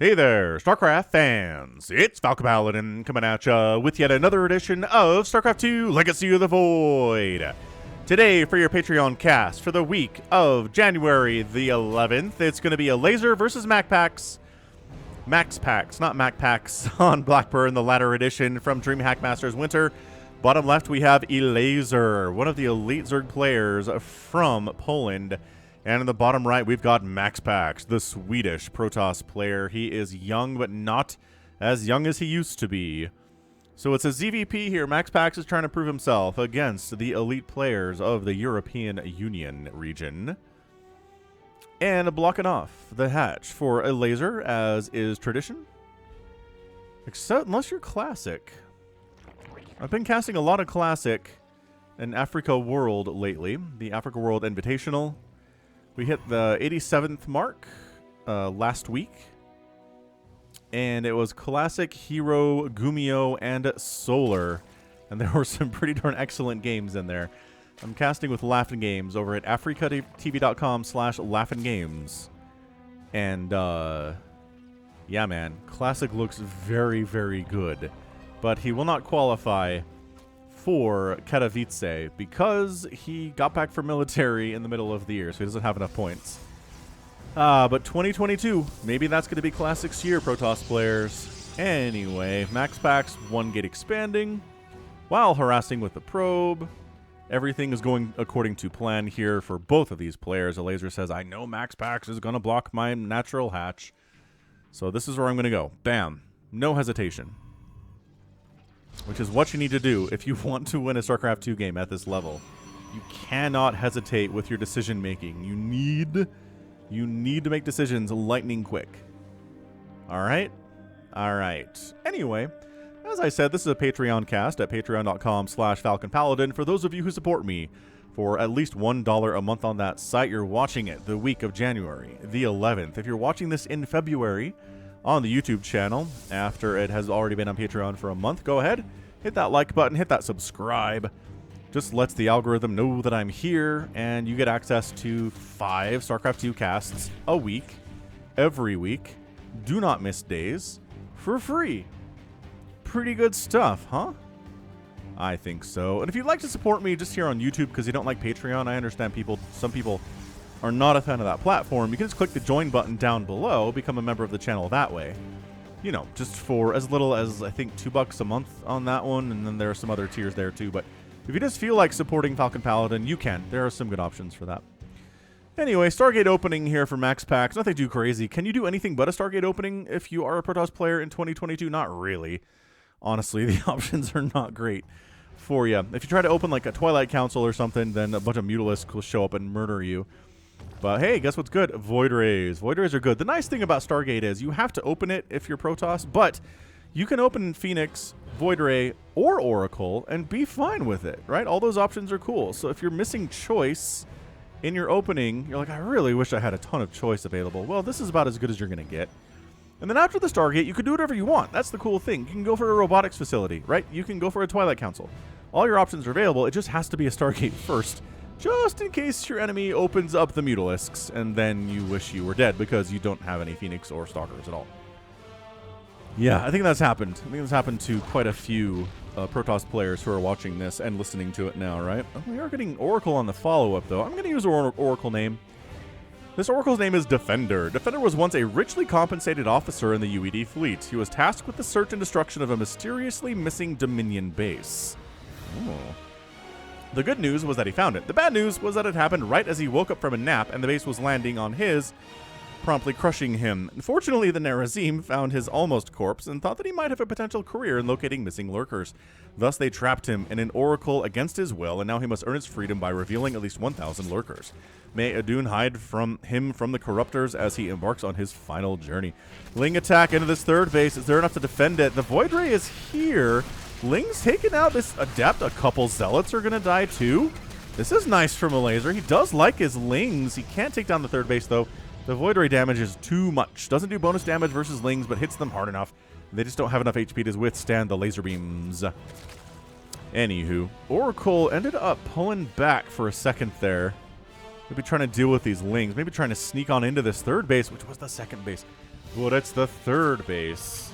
Hey there, StarCraft fans! It's Falcon Paladin coming at ya with yet another edition of StarCraft 2 Legacy of the Void. Today, for your Patreon cast for the week of January the 11th, it's going to be Elazer versus MaxPax. MaxPax, not MacPax, on Blackburn, the latter edition from DreamHack Masters Winter. Bottom left, we have Elazer, one of the elite Zerg players from Poland. And in the bottom right, we've got MaxPax, the Swedish Protoss player. He is young, but not as young as he used to be. So it's a ZVP here. MaxPax is trying to prove himself against the elite players of the European Union region. And blocking off the hatch for Elazer, as is tradition. Except unless you're Classic. I've been casting a lot of Classic in Africa World lately. The Africa World Invitational. We hit the 87th mark last week, and it was Classic, Hero, Gumio, and Solar, and there were some pretty darn excellent games in there. I'm casting with Laughin' Games over at africatv.com/laughingames, and yeah, man, Classic looks very, very good, but he will not qualify for Katowice because he got back from military in the middle of the year, so he doesn't have enough points. But 2022, maybe that's going to be Classic's year, Protoss players. Anyway, MaxPax 1 gate expanding while harassing with the probe. Everything is going according to plan here for both of these players. Elazer says, I know MaxPax is going to block my natural hatch, so this is where I'm going to go. Bam. No hesitation. Which is what you need to do if you want to win a StarCraft 2 game at this level. You cannot hesitate with your decision making. You need to make decisions lightning quick. Alright? Alright. Anyway, as I said, this is a Patreon cast at patreon.com/FalconPaladin. For those of you who support me for at least $1 a month on that site, you're watching it the week of January the 11th. If you're watching this in February on the YouTube channel, after it has already been on Patreon for a month, go ahead, hit that like button, hit that subscribe. Just lets the algorithm know that I'm here, and you get access to 5 StarCraft 2 casts a week, every week. Do not miss days, for free. Pretty good stuff, huh? I think so. And if you'd like to support me just here on YouTube because you don't like Patreon, I understand some people are not a fan of that platform, you can just click the join button down below, become a member of the channel that way. You know, just for as little as, I think, $2 a month on that one, and then there are some other tiers there too. But if you just feel like supporting Falcon Paladin, you can. There are some good options for that. Anyway, Stargate opening here for MaxPax. Nothing too crazy. Can you do anything but a Stargate opening if you are a Protoss player in 2022? Not really. Honestly, the options are not great for you. If you try to open like a Twilight Council or something, then a bunch of Mutalisks will show up and murder you. But hey, guess what's good? Void Rays. Void Rays are good. The nice thing about Stargate is you have to open it if you're Protoss, but you can open Phoenix, Void Ray, or Oracle and be fine with it, right? All those options are cool. So if you're missing choice in your opening, you're like, I really wish I had a ton of choice available. Well, this is about as good as you're going to get. And then after the Stargate, you can do whatever you want. That's the cool thing. You can go for a robotics facility, right? You can go for a Twilight Council. All your options are available. It just has to be a Stargate first, just in case your enemy opens up the Mutalisks, and then you wish you were dead because you don't have any Phoenix or Stalkers at all. Yeah, I think that's happened. I think that's happened to quite a few Protoss players who are watching this and listening to it now, right? We are getting Oracle on the follow-up, though. I'm going to use an Oracle name. This Oracle's name is Defender. Defender was once a richly compensated officer in the UED fleet. He was tasked with the search and destruction of a mysteriously missing Dominion base. Oh. The good news was that he found it. The bad news was that it happened right as he woke up from a nap and the base was landing on his, promptly crushing him. Unfortunately, the Nerazim found his almost corpse and thought that he might have a potential career in locating missing lurkers. Thus, they trapped him in an oracle against his will, and now he must earn his freedom by revealing at least 1,000 lurkers. May Adun hide from him from the corruptors as he embarks on his final journey. Ling attack into this third base. Is there enough to defend it? The Void Ray is here. Ling's taken out this Adept. A couple Zealots are going to die too. This is nice from Elazer. He does like his Lings. He can't take down the third base, though. The Void Ray damage is too much. Doesn't do bonus damage versus Lings, but hits them hard enough. They just don't have enough HP to withstand the laser beams. Anywho, Oracle ended up pulling back for a second there. Maybe trying to deal with these Lings. Maybe trying to sneak on into this third base, which was the second base. But it's the third base.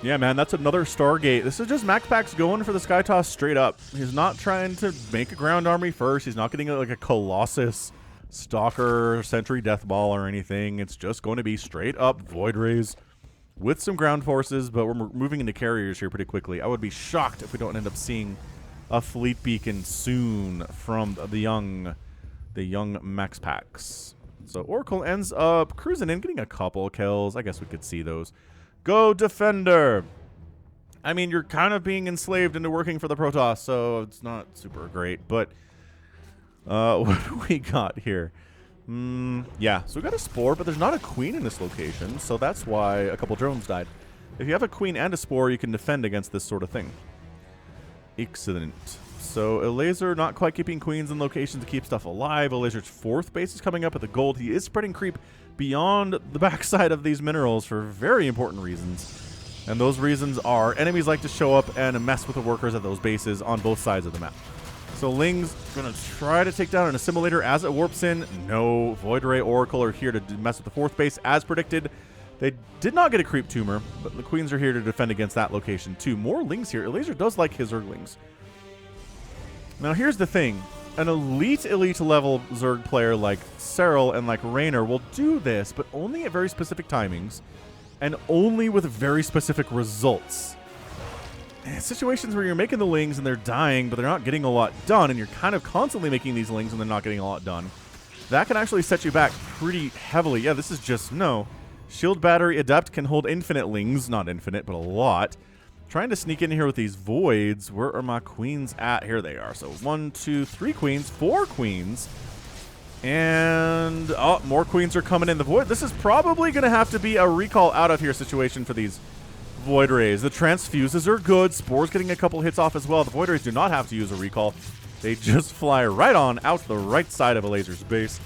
Yeah, man, that's another Stargate. This is just MaxPax going for the Sky Toss straight up. He's not trying to make a ground army first. He's not getting like a Colossus, Stalker, Sentry Death Ball or anything. It's just going to be straight up Void Rays with some ground forces, but we're moving into carriers here pretty quickly. I would be shocked if we don't end up seeing a Fleet Beacon soon from the young MaxPax. So Oracle ends up cruising in, getting a couple kills. I guess we could see those. Go Defender! I mean, you're kind of being enslaved into working for the Protoss, so it's not super great, but what do we got here? Yeah, so we got a Spore, but there's not a Queen in this location, so that's why a couple drones died. If you have a Queen and a Spore, you can defend against this sort of thing. Excellent. So Elazer not quite keeping Queens in locations to keep stuff alive. Elazer's fourth base is coming up at the gold. He is spreading creep beyond the backside of these minerals for very important reasons. And those reasons are enemies like to show up and mess with the workers at those bases on both sides of the map. So Ling's going to try to take down an Assimilator as it warps in. No, Void Ray Oracle are here to mess with the fourth base as predicted. They did not get a creep tumor, but the Queens are here to defend against that location too. More Lings here. Elazer does like his Zerglings. Now here's the thing. An elite level Zerg player like Serral and like Raynor will do this, but only at very specific timings and only with very specific results. Situations where you're making the Lings and they're dying, but they're not getting a lot done, and you're kind of constantly making these Lings and they're not getting a lot done, that can actually set you back pretty heavily. Yeah, this is just no. Shield Battery Adept can hold infinite Lings. Not infinite, but a lot. Trying to sneak in here with these Voids. Where are my Queens at? Here they are. So 1, 2, 3 Queens. 4 Queens. And, oh, more Queens are coming in the Void. This is probably going to have to be a recall out of here situation for these Void Rays. The Transfuses are good. Spore's getting a couple hits off as well. The Void Rays do not have to use a recall. They just fly right on out the right side of Elazer's base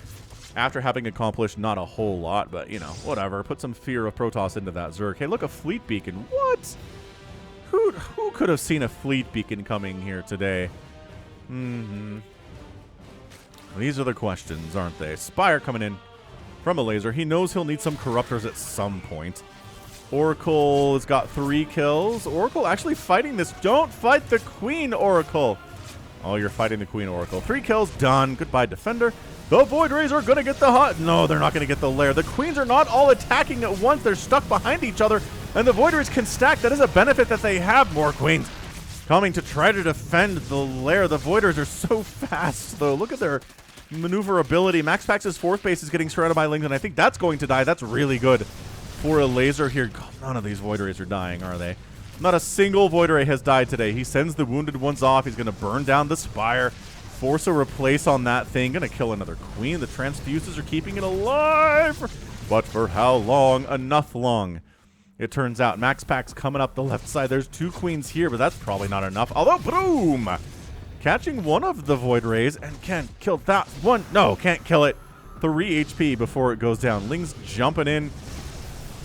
after having accomplished not a whole lot, but, you know, whatever. Put some fear of Protoss into that Zerg. Hey, look, a Fleet Beacon. What? Who could have seen a Fleet Beacon coming here today? These are the questions, aren't they? Spire coming in from Elazer. He knows he'll need some Corruptors at some point. Oracle has got 3 kills. Oracle actually fighting this. Don't fight the Queen, Oracle. Oh, you're fighting the Queen, Oracle. 3 kills, done. Goodbye, Defender. The Void Rays are going to get the hot. No, they're not going to get the lair. The Queens are not all attacking at once. They're stuck behind each other, and the Void Rays can stack. That is a benefit that they have. More Queens coming to try to defend the lair. The Void Rays are so fast, though. Look at their maneuverability. MaxPax's fourth base is getting surrounded by Lings, and I think that's going to die. That's really good for Elazer here. God, none of these Void Rays are dying, are they? Not a single Void Ray has died today. He sends the wounded ones off. He's going to burn down the Spire. Force a replace on that thing. Gonna kill another Queen. The Transfuses are keeping it alive. But for how long? Enough long. It turns out MaxPax coming up the left side. There's 2 Queens here, but that's probably not enough. Although, boom! Catching one of the Void Rays and can't kill that one. No, can't kill it. 3 HP before it goes down. Ling's jumping in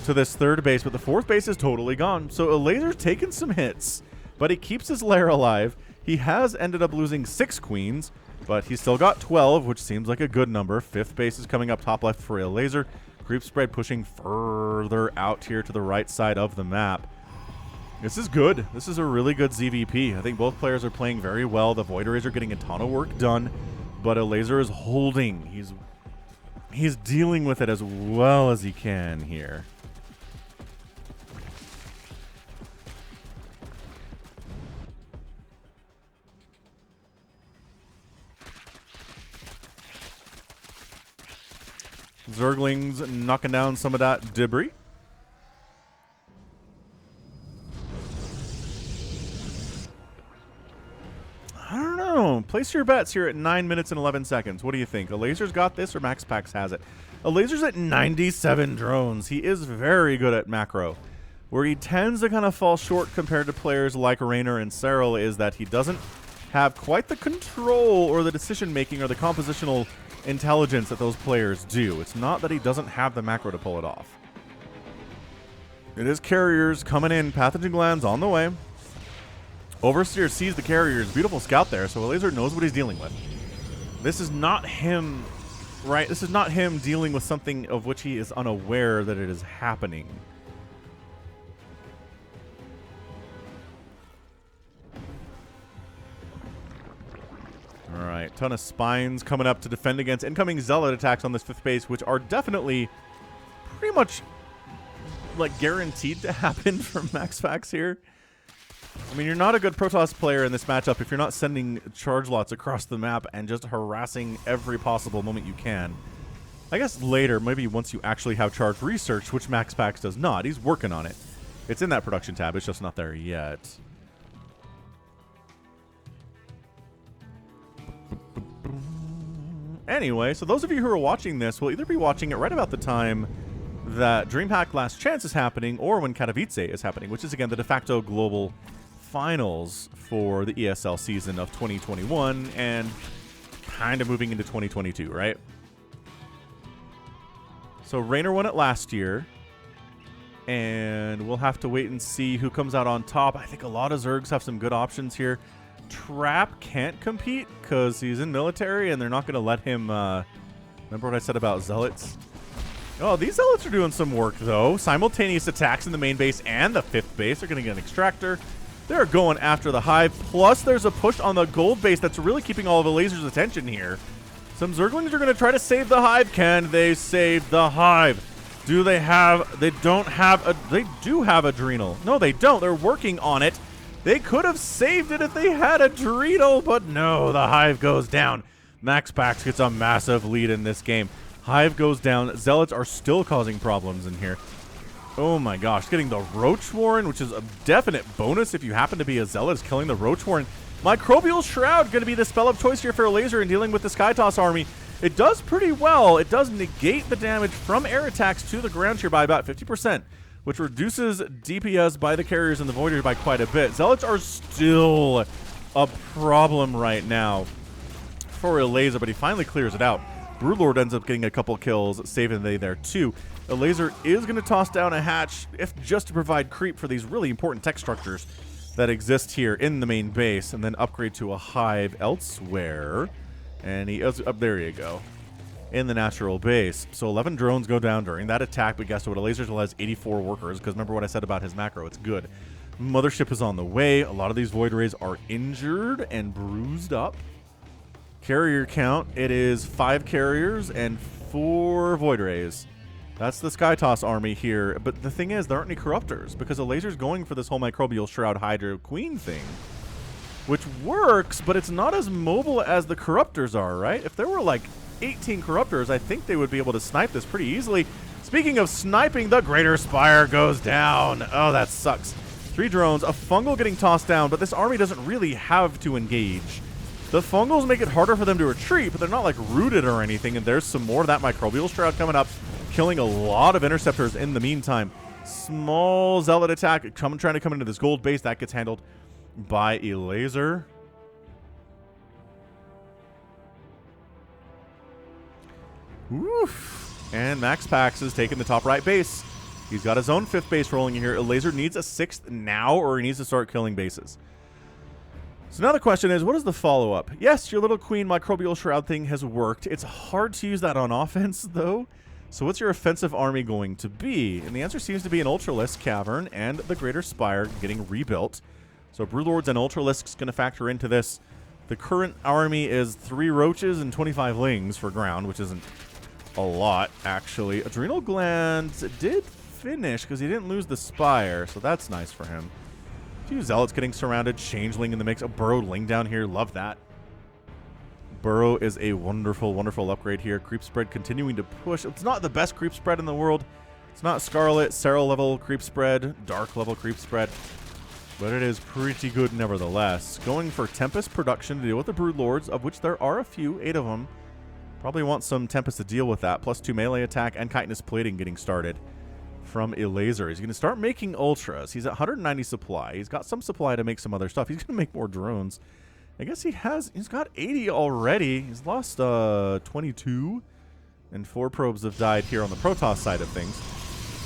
to this third base, but the fourth base is totally gone. So Elazer's taking some hits, but he keeps his lair alive. He has ended up losing 6 Queens, but he's still got 12, which seems like a good number. 5th base is coming up top left for Elazer. Creep spread pushing further out here to the right side of the map. This is good. This is a really good ZVP. I think both players are playing very well. The Void Rays are getting a ton of work done, but Elazer is holding. He's dealing with it as well as he can here. Zerglings knocking down some of that debris. I don't know. Place your bets here at 9 minutes and 11 seconds. What do you think? Elazer's got this or MaxPax has it? Elazer's at 97 drones. He is very good at macro. Where he tends to kind of fall short compared to players like Raynor and Serral is that he doesn't have quite the control or the decision making or the compositional intelligence that those players do. It's not that he doesn't have the macro to pull it off. It is carriers coming in. Pathogen glands on the way. Overseer sees the carriers. Beautiful scout there, so Elazer knows what he's dealing with. This is not him, right? This is not him dealing with something of which he is unaware that it is happening. All right, ton of spines coming up to defend against incoming zealot attacks on this 5th base, which are definitely pretty much like guaranteed to happen from MaxPax here. I mean, you're not a good Protoss player in this matchup if you're not sending charge lots across the map and just harassing every possible moment you can. I guess later, maybe once you actually have charge research, which MaxPax does not. He's working on it. It's in that production tab. It's just not there yet. Anyway, so those of you who are watching this will either be watching it right about the time that DreamHack Last Chance is happening or when Katowice is happening, which is, again, the de facto global finals for the ESL season of 2021 and kind of moving into 2022, right? So Raynor won it last year, and we'll have to wait and see who comes out on top. I think a lot of Zergs have some good options here. Trap can't compete because he's in military, and they're not going to let him... remember what I said about Zealots? Oh, these Zealots are doing some work, though. Simultaneous attacks in the main base and the 5th base. They're going to get an Extractor. They're going after the Hive. Plus, there's a push on the gold base that's really keeping all of Elazer's attention here. Some Zerglings are going to try to save the Hive. Can they save the Hive? Do they have... They don't have... They do have Adrenal. No, they don't. They're working on it. They could have saved it if they had Adrenal, but no, the Hive goes down. MaxPax gets a massive lead in this game. Hive goes down. Zealots are still causing problems in here. Oh my gosh, getting the Roach Warren, which is a definite bonus if you happen to be a Zealot, is killing the Roach Warren. Microbial Shroud going to be the spell of choice here for Elazer in dealing with the Skytoss army. It does pretty well. It does negate the damage from air attacks to the ground here by about 50%, which reduces DPS by the carriers and the Voiders by quite a bit. Zealots are still a problem right now for Elazer, but he finally clears it out. Broodlord ends up getting a couple kills, saving they there too. Elazer is going to toss down a hatch, if just to provide creep for these really important tech structures that exist here in the main base, and then upgrade to a Hive elsewhere. And he is up, there you go, in the natural base. So 11 drones go down during that attack, but guess what? Elazer still has 84 workers, because remember what I said about his macro, it's good. Mothership is on the way. A lot of these Void Rays are injured and bruised up. Carrier count, it is 5 carriers and 4 Void Rays. That's the Skytoss army here. But the thing is, there aren't any Corruptors, because Elazer's going for this whole Microbial Shroud Hydra Queen thing, which works, but it's not as mobile as the Corruptors are, right? If there were like 18 Corruptors, I think they would be able to snipe this pretty easily. Speaking of sniping, the Greater Spire goes down. Oh, that sucks. 3 drones, a Fungal getting tossed down, but this army doesn't really have to engage. The Fungals make it harder for them to retreat, but they're not like rooted or anything, and there's some more of that Microbial Shroud coming up, killing a lot of Interceptors in the meantime. Small Zealot attack trying to come into this gold base. That gets handled by Elazer. Oof. And MaxPax is taking the top right base. He's got his own 5th base rolling in here. Elazer needs a 6th now, or he needs to start killing bases. So now the question is, what is the follow-up? Yes, your little Queen Microbial Shroud thing has worked. It's hard to use that on offense, though. So what's your offensive army going to be? And the answer seems to be an Ultralisk Cavern and the Greater Spire getting rebuilt. So Broodlords and Ultralisks going to factor into this. The current army is 3 Roaches and 25 Lings for ground, which isn't a lot, actually. Adrenal Glands did finish because he didn't lose the Spire, so that's nice for him. A few Zealots getting surrounded. Changeling in the mix. A Burrowed Ling down here. Love that. Burrow is a wonderful, wonderful upgrade here. Creep spread continuing to push. It's not the best creep spread in the world. It's not Scarlet, Serral level creep spread, Dark level creep spread, but it is pretty good nevertheless. Going for Tempest production to deal with the Broodlords, of which there are a few, 8 of them. Probably want some Tempest to deal with that, plus 2 melee attack and Chitinous Plating getting started from Elazer. He's going to start making Ultras. He's at 190 supply. He's got some supply to make some other stuff. He's going to make more drones I guess he's got 80 already. He's lost 22. And 4 probes have died here on the Protoss side of things.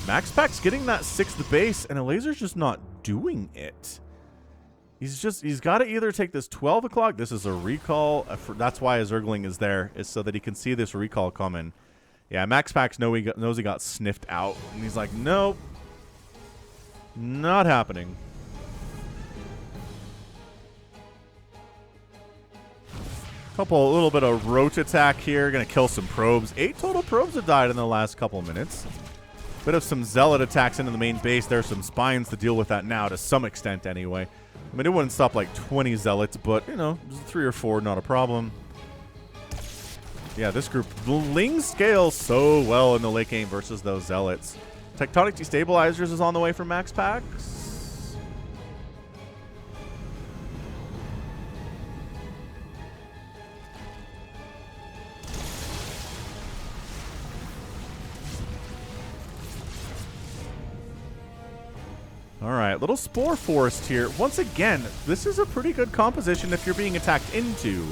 MaxPax getting that 6th base, and Elazer's just not doing it. He's got to either take this 12 o'clock. This is a recall. That's why his Zergling is there, is so that he can see this recall coming. Yeah, MaxPax knows he got sniffed out, and he's like, nope, not happening. A little bit of roach attack here. Gonna kill some probes. 8 total probes have died in the last couple of minutes. Bit of some zealot attacks into the main base. There's some spines to deal with that now, to some extent anyway. I mean, it wouldn't stop like 20 zealots, but, you know, 3 or 4, not a problem. Yeah, this group, the Ling scales so well in the late game versus those zealots. Tectonic Destabilizers is on the way from MaxPax. All right, little Spore Forest here. Once again, this is a pretty good composition if you're being attacked into.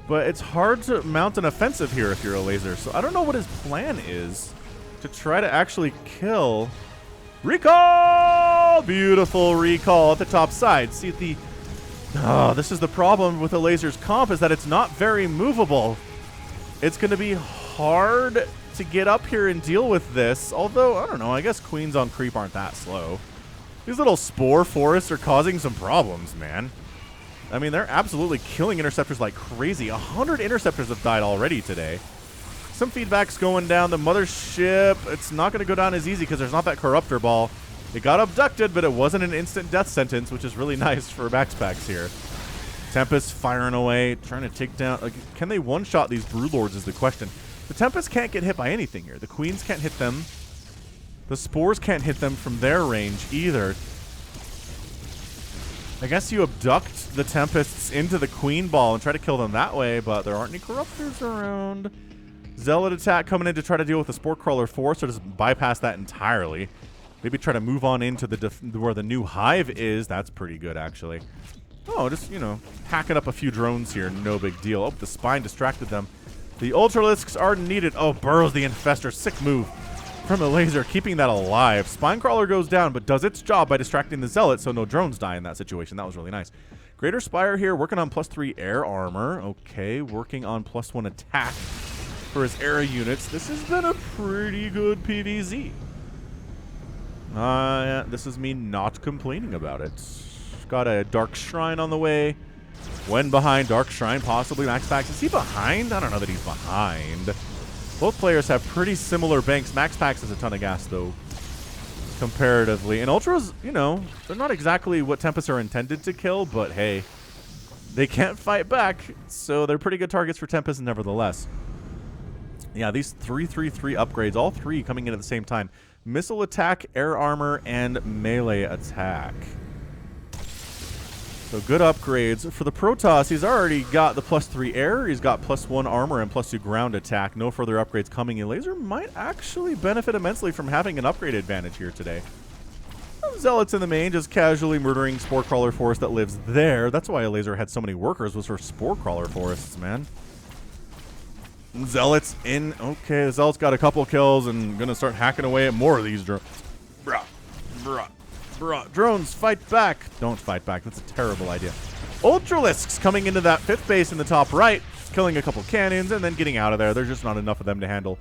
But it's hard to mount an offensive here if you're a Elazer. So I don't know what his plan is to try to actually kill. Recall! Beautiful recall at the top side. See, this is the problem with Elazer's comp, is that it's not very movable. It's going to be hard to get up here and deal with this. Although, I don't know, I guess queens on creep aren't that slow. These little Spore Forests are causing some problems, man. I mean, they're absolutely killing interceptors like crazy. 100 interceptors have died already today. Some feedback's going down. The mothership, it's not going to go down as easy because there's not that corruptor ball. It got abducted, but it wasn't an instant death sentence, which is really nice for MaxPax here. Tempest firing away, trying to take down. Like, can they one-shot these Broodlords is the question. The Tempest can't get hit by anything here. The Queens can't hit them. The Spores can't hit them from their range either. I guess you abduct the Tempests into the Queen Ball and try to kill them that way, but there aren't any Corruptors around. Zealot attack coming in to try to deal with the Spore Crawler Force, or just bypass that entirely. Maybe try to move on into where the new hive is. That's pretty good, actually. Oh, just, you know, hacking up a few drones here. No big deal. Oh, the Spine distracted them. The Ultralisks are needed. Oh, Burrows the Infestor. Sick move from Elazer, keeping that alive. Spinecrawler goes down, but does its job by distracting the Zealot, so no drones die in that situation. That was really nice. Greater Spire here, working on +3 air armor. Okay, working on +1 attack for his air units. This has been a pretty good PvZ. Yeah, this is me not complaining about it. Got a Dark Shrine on the way. When behind Dark Shrine, possibly MaxPax. Is he behind? I don't know that he's behind. Both players have pretty similar banks. MaxPax has a ton of gas, though, comparatively. And Ultras, you know, they're not exactly what Tempests are intended to kill, but hey, they can't fight back, so they're pretty good targets for Tempests nevertheless. Yeah, these 3/3/3 upgrades, all 3 coming in at the same time. Missile attack, air armor, and melee attack. So good upgrades. For the Protoss, he's already got the +3 air, he's got +1 armor, and +2 ground attack. No further upgrades coming in. Elazer might actually benefit immensely from having an upgrade advantage here today. Zealots in the main, just casually murdering Spore Crawler Forest that lives there. That's why Elazer had so many workers, was for Spore Crawler Forests, man. Zealots in. Okay, the Zealots got a couple kills and gonna start hacking away at more of these drones. Bruh. Drones, fight back. Don't fight back. That's a terrible idea. Ultralisks coming into that 5th base in the top right, killing a couple cannons and then getting out of there. There's just not enough of them to handle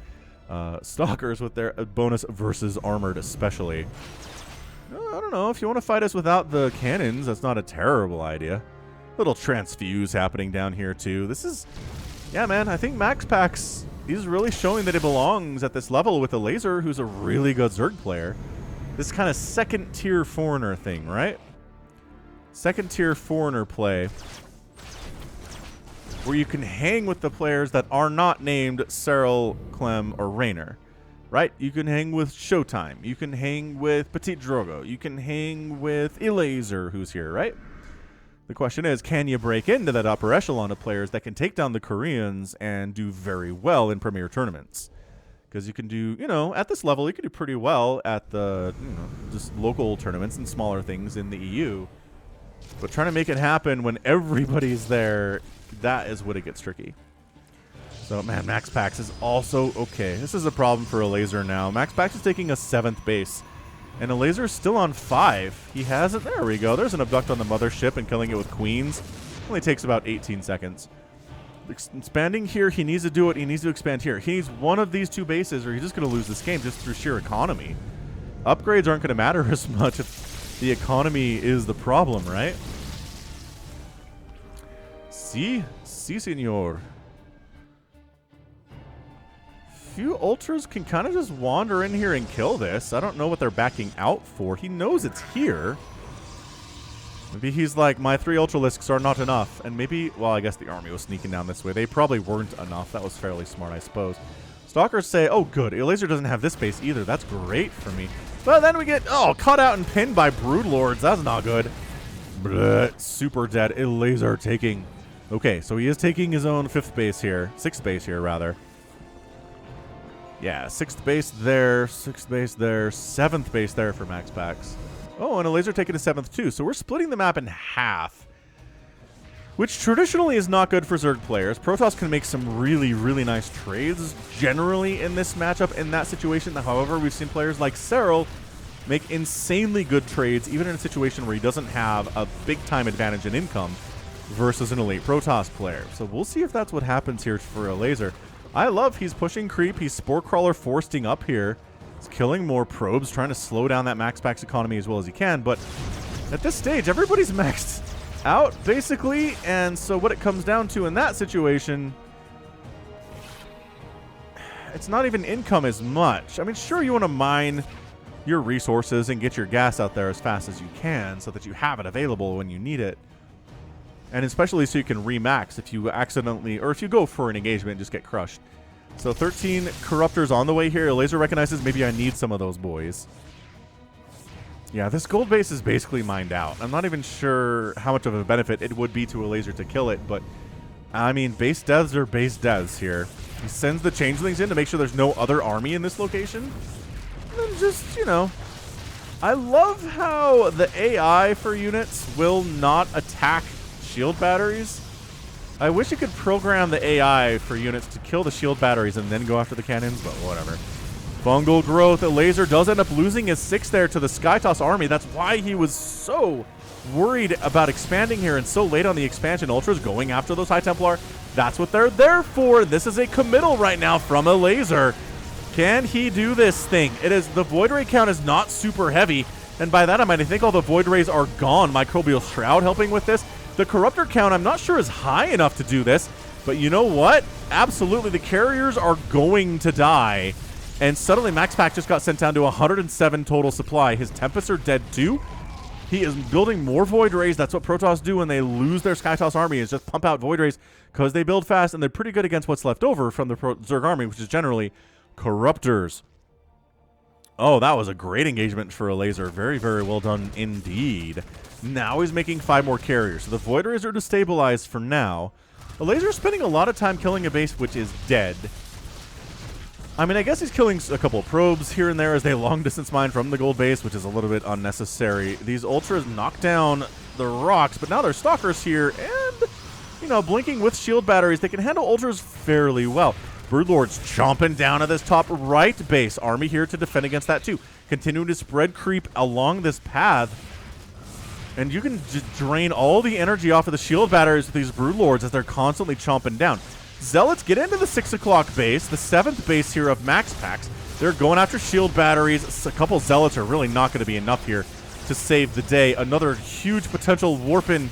Stalkers with their bonus versus armored especially. I don't know. If you want to fight us without the cannons, that's not a terrible idea. Little transfuse happening down here too. This is... Yeah, man, I think MaxPax, he's really showing that he belongs at this level with Elazer, who's a really good Zerg player. This kind of second-tier foreigner thing, right? Second-tier foreigner play where you can hang with the players that are not named Cyril, Clem, or Raynor, right? You can hang with Showtime. You can hang with Petit Drogo. You can hang with Elazer, who's here, right? The question is, can you break into that upper echelon of players that can take down the Koreans and do very well in premier tournaments? Because you can do, you know, at this level, you can do pretty well at the, you know, just local tournaments and smaller things in the EU. But trying to make it happen when everybody's there, that is when it gets tricky. So, man, MaxPax is also okay. This is a problem for Elazer now. MaxPax is taking a 7th base, and Elazer is still on 5. He has it. There we go. There's an abduct on the mothership and killing it with queens. Only takes about 18 seconds. Expanding here, he needs to do it. He needs to expand here. He needs one of these 2 bases, or he's just going to lose this game just through sheer economy. Upgrades aren't going to matter as much if the economy is the problem, right? Si, senor. Few ultras can kind of just wander in here and kill this. I don't know what they're backing out for. He knows it's here. Maybe he's like, my 3 ultralisks are not enough. And maybe, well, I guess the army was sneaking down this way. They probably weren't enough. That was fairly smart, I suppose. Stalkers say, oh, good. Elazer doesn't have this base either. That's great for me. But then we get, oh, cut out and pinned by Broodlords. That's not good. Bleh, super dead. Elazer taking. Okay, so he is taking his own 5th base here. 6th base here, rather. Yeah, 6th base there, 6th base there, 7th base there for MaxPax. Oh, and Elazer taking a 7th too. So we're splitting the map in half, which traditionally is not good for Zerg players. Protoss can make some really, really nice trades generally in this matchup in that situation. However, we've seen players like Cyril make insanely good trades, even in a situation where he doesn't have a big-time advantage in income versus an elite Protoss player. So we'll see if that's what happens here for Elazer. I love he's pushing creep. He's Spore Crawler foresting up here. He's killing more probes, trying to slow down that MaxPax economy as well as he can. But at this stage, everybody's maxed out, basically. And so what it comes down to in that situation, it's not even income as much. I mean, sure, you want to mine your resources and get your gas out there as fast as you can so that you have it available when you need it. And especially so you can remax if you accidentally, or if you go for an engagement and just get crushed. So 13 Corruptors on the way here. Elazer recognizes maybe I need some of those boys. Yeah, this gold base is basically mined out. I'm not even sure how much of a benefit it would be to Elazer to kill it, but I mean, base devs are base devs here. He sends the changelings in to make sure there's no other army in this location. And then just, you know, I love how the AI for units will not attack shield batteries. I wish you could program the AI for units to kill the shield batteries and then go after the cannons, but whatever. Fungal growth. Elazer does end up losing his 6 there to the Skytoss army. That's why he was so worried about expanding here and so late on the expansion. Ultras going after those High Templar. That's what they're there for. This is a committal right now from Elazer. Can he do this thing? It is, the Void Ray count is not super heavy, and by that I mean I think all the Void Rays are gone. Microbial Shroud helping with this. The Corruptor count, I'm not sure is high enough to do this, but you know what? Absolutely, the carriers are going to die. And suddenly, MaxPax just got sent down to 107 total supply. His Tempests are dead too. He is building more Void Rays. That's what Protoss do when they lose their Skytoss army, is just pump out Void Rays because they build fast, and they're pretty good against what's left over from the Zerg army, which is generally Corruptors. Oh, that was a great engagement for Elazer. Very, very well done indeed. Now he's making 5 more carriers. So the Void Rays are destabilized for now. Elazer's spending a lot of time killing a base which is dead. I mean, I guess he's killing a couple of probes here and there as they long-distance mine from the gold base, which is a little bit unnecessary. These Ultras knock down the rocks, but now there's Stalkers here, and, you know, blinking with shield batteries. They can handle Ultras fairly well. Broodlord's chomping down at this top right base. Army here to defend against that too. Continuing to spread creep along this path. And you can just drain all the energy off of the shield batteries with these Broodlords as they're constantly chomping down. Zealots get into the 6 o'clock base, the 7th base here of MaxPax. They're going after shield batteries. A couple Zealots are really not going to be enough here to save the day. Another huge potential warping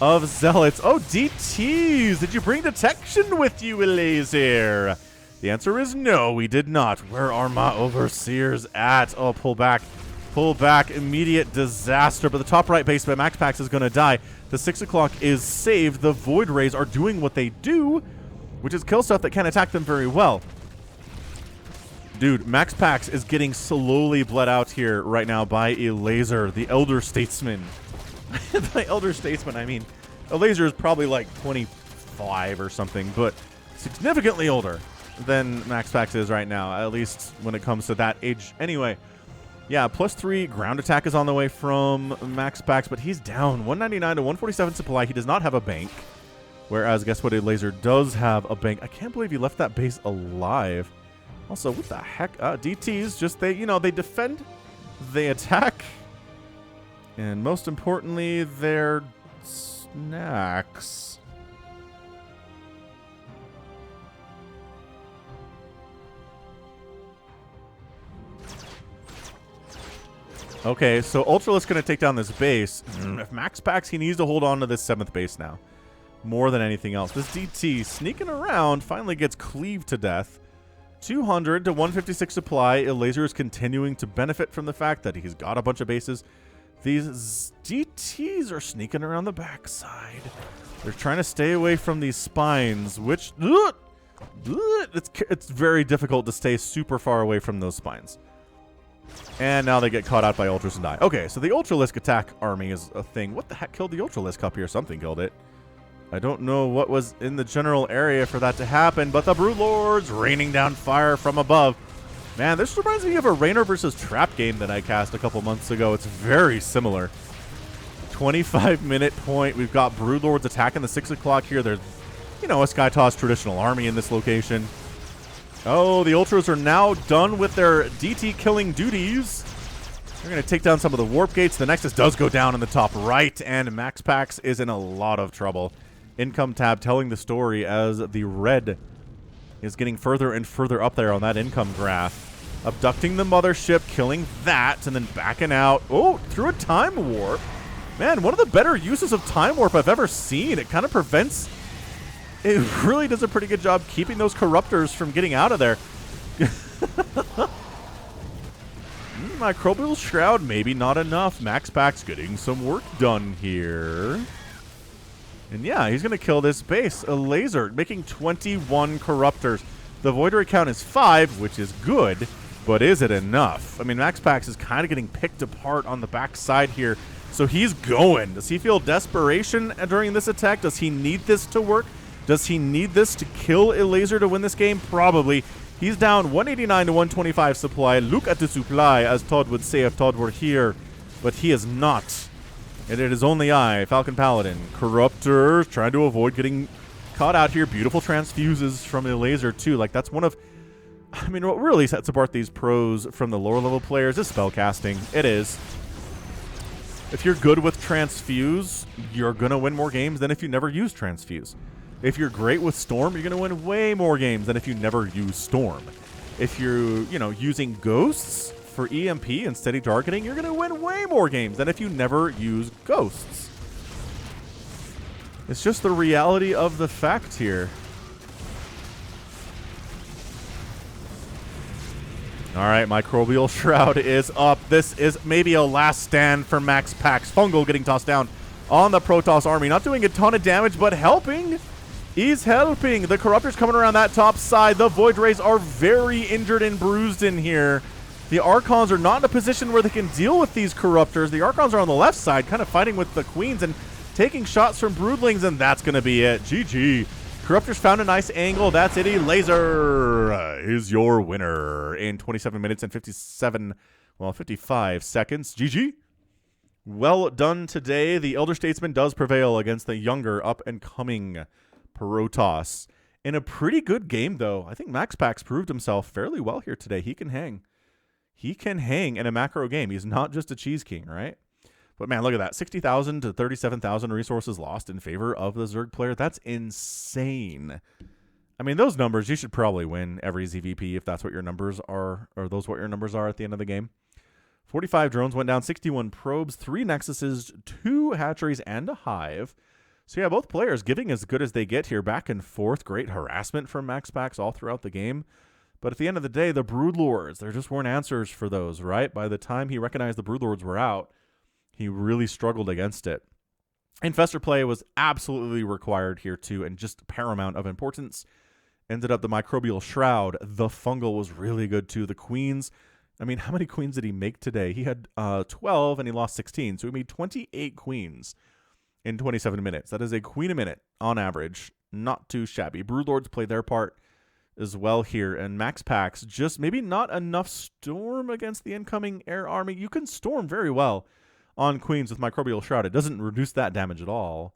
of Zealots. Oh, DTs! Did you bring detection with you, Elazer? The answer is no, we did not. Where are my overseers at? Oh, pull back. Pull back. Immediate disaster. But the top right base by MaxPax is going to die. The 6 o'clock is saved. The Void Rays are doing what they do, which is kill stuff that can attack them very well. Dude, MaxPax is getting slowly bled out here right now by Elazer, the Elder Statesman. By Elder Statesman, I mean, Elazer is probably like 25 or something, but significantly older than MaxPax is right now, at least when it comes to that age. Anyway, Yeah, +3 ground attack is on the way from MaxPax, but he's down 199 to 147 supply. He does not have a bank. Whereas, guess what? Elazer does have a bank. I can't believe he left that base alive. Also, what the heck? DTs, just they defend, they attack, and most importantly, they're snacks. Okay, so Ultralisk's going to take down this base. If MaxPax, he needs to hold on to this 7th base now. More than anything else. This DT sneaking around finally gets cleaved to death. 200 to 156 supply. Elazer is continuing to benefit from the fact that he's got a bunch of bases. These DTs are sneaking around the backside. They're trying to stay away from these spines, which... It's very difficult to stay super far away from those spines. And now they get caught out by Ultras and die. Okay, so the Ultralisk attack army is a thing. What the heck killed the Ultralisk up here? Something killed it. I don't know what was in the general area for that to happen, but the Broodlords raining down fire from above. Man, this reminds me of a Rainer versus Trap game that I cast a couple months ago. It's very similar. 25-minute point. We've got Broodlords attacking the 6 o'clock here. There's, a Skytoss traditional army in this location. Oh, the Ultras are now done with their DT killing duties. They're going to take down some of the warp gates. The Nexus does go down in the top right, and MaxPax is in a lot of trouble. Income tab telling the story as the red is getting further and further up there on that income graph. Abducting the mothership, killing that, and then backing out. Oh, through a time warp. Man, one of the better uses of time warp I've ever seen. It kind of prevents... It really does a pretty good job keeping those corruptors from getting out of there. Microbial Shroud, maybe not enough. MaxPax getting some work done here. And yeah, he's going to kill this base. Elazer making 21 corruptors. The Void Ray count is 5, which is good, but is it enough? I mean, MaxPax is kind of getting picked apart on the backside here. So he's going. Does he feel desperation during this attack? Does he need this to work? Does he need this to kill Elazer to win this game? Probably. He's down 189 to 125 supply. Look at the supply, as Todd would say if Todd were here. But he is not. And it is only I, Falcon Paladin. Corruptors trying to avoid getting caught out here. Beautiful transfuses from Elazer, too. Like, that's one of... I mean, what really sets apart these pros from the lower-level players is spellcasting. It is. If you're good with transfuse, you're going to win more games than if you never use transfuse. If you're great with Storm, you're going to win way more games than if you never use Storm. If you're, using Ghosts for EMP and steady targeting, you're going to win way more games than if you never use Ghosts. It's just the reality of the fact here. All right, Microbial Shroud is up. This is maybe a last stand for MaxPax. Fungal getting tossed down on the Protoss army. Not doing a ton of damage, but helping. He's helping. The Corruptors coming around that top side. The Void Rays are very injured and bruised in here. The Archons are not in a position where they can deal with these Corruptors. The Archons are on the left side, kind of fighting with the Queens and taking shots from Broodlings, and that's going to be it. GG. Corruptors found a nice angle. That's it. Elazer is your winner in 27 minutes and 55 seconds. GG. Well done today. The Elder Statesman does prevail against the younger, up-and-coming Protoss. In a pretty good game, though. I think MaxPax proved himself fairly well here today. He can hang. He can hang in a macro game. He's not just a cheese king, right? But man, look at that. 60,000 to 37,000 resources lost in favor of the Zerg player. That's insane. I mean, those numbers, you should probably win every ZVP if that's what your numbers are, or those what your numbers are at the end of the game. 45 drones went down, 61 probes, 3 nexuses, 2 hatcheries, and a hive. So yeah, both players giving as good as they get here, back and forth. Great harassment from MaxPax all throughout the game. But at the end of the day, the Broodlords, there just weren't answers for those, right? By the time he recognized the Broodlords were out, he really struggled against it. Infestor play was absolutely required here too, and just paramount of importance. Ended up the Microbial Shroud. The Fungal was really good too. The Queens, I mean, how many Queens did he make today? He had 12 and he lost 16. So he made 28 Queens in 27 minutes. That is a Queen a minute on average. Not too shabby. Broodlords played their part. as well here. And MaxPax, just maybe not enough storm against the incoming air army. You can storm very well on Queens with Microbial Shroud. It doesn't reduce that damage at all.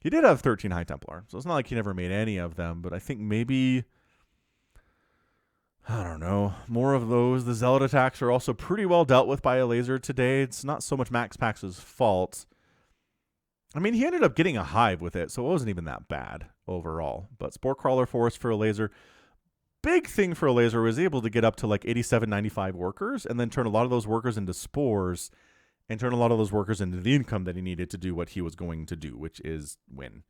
He did have 13 High Templar, so it's not like he never made any of them, but I think maybe, I don't know, more of those. The Zealot attacks are also pretty well dealt with by Elazer today. It's not so much MaxPax's fault. I mean, he ended up getting a hive with it, so it wasn't even that bad overall. But Spore Crawler Forest for Elazer. Big thing for Elazer was able to get up to like 87, 95 workers, and then turn a lot of those workers into spores, and turn a lot of those workers into the income that he needed to do what he was going to do, which is win.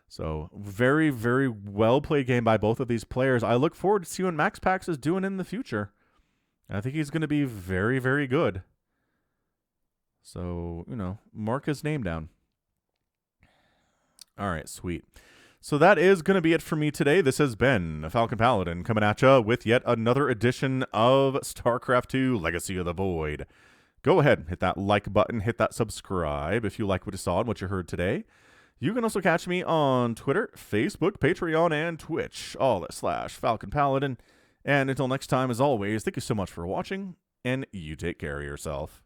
So very, very well played game by both of these players. I look forward to see what MaxPax is doing in the future. I think he's going to be very, very good. So, you know, mark his name down. All right, sweet. So that is going to be it for me today. This has been Falcon Paladin coming at you with yet another edition of StarCraft 2 Legacy of the Void. Go ahead, hit that like button, hit that subscribe if you like what you saw and what you heard today. You can also catch me on Twitter, Facebook, Patreon, and Twitch, all at /Falcon Paladin. And until next time, as always, thank you so much for watching, and you take care of yourself.